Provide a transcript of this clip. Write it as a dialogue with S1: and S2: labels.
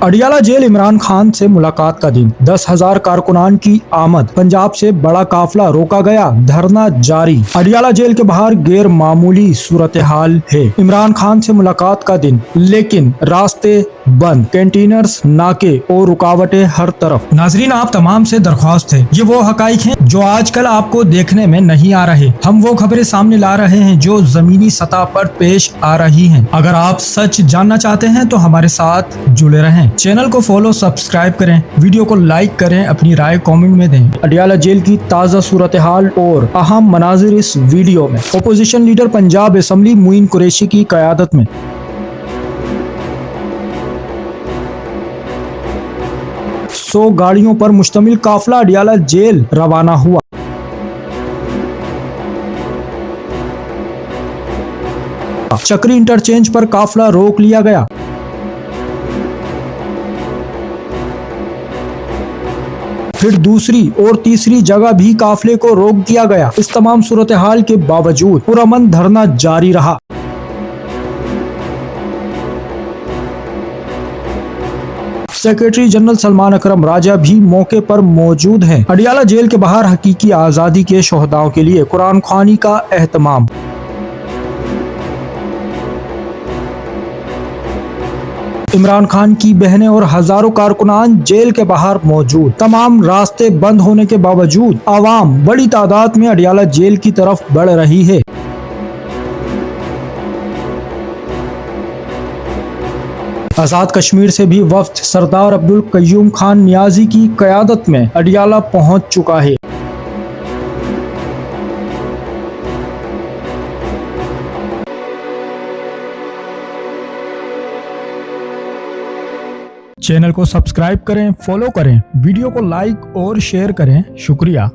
S1: Adiala jail Imran Khan से मुलाकात का दिन, 10,000 कारकुनान की आमद, पंजाब से बड़ा काफिला रोका गया, धरना जारी। अडियाला जेल के बाहर गैर मामूली सूरत हाल है। इमरान खान से मुलाकात का दिन, लेकिन रास्ते बंद, कैंटीनर्स, नाके और रुकावटें हर तरफ। नाजरीन, आप तमाम से दरख्वास्त है, ये वो हकाइक हैं जो आजकल आपको देखने में नहीं आ रहे। हम वो खबरें सामने ला रहे हैं जो जमीनी सतह पर पेश आ रही हैं। अगर आप सच जानना चाहते हैं तो हमारे साथ जुड़े रहें। चैनल को फॉलो, सब्सक्राइब करें, वीडियो को लाइक करें, अपनी राय कमेंट में दें। अडियाला जेल की ताज़ा सूरत हाल और अहम मनाजिर इस वीडियो में। Opposition leader Punjab assembly Moin Qureshi की क़यादत में 100 गाड़ियों पर मुश्तमिल काफिला अडियाला जेल रवाना हुआ। चक्री इंटरचेंज पर काफिला रोक लिया गया। फिर दूसरी और तीसरी जगह भी काफिले को रोक दिया गया। इस तमाम सूरत हाल के बावजूद पुरअमन धरना जारी रहा। सेक्रेटरी जनरल सलमान अकरम राजा भी मौके पर मौजूद हैं। अडियाला जेल के बाहर हकीकी आज़ादी के शोहदाओं के लिए कुरान ख्वानी का एहतमाम। इमरान खान की बहनें और हजारों कारकुनान जेल के बाहर मौजूद। तमाम रास्ते बंद होने के बावजूद आवाम बड़ी तादाद में अडियाला जेल की तरफ बढ़ रही है। आजाद कश्मीर से भी वफ्द सरदार अब्दुल कय्यूम खान नियाजी की क़यादत में अडियाला पहुंच चुका है। चैनल को सब्सक्राइब करें, फॉलो करें, वीडियो को लाइक और शेयर करें। शुक्रिया।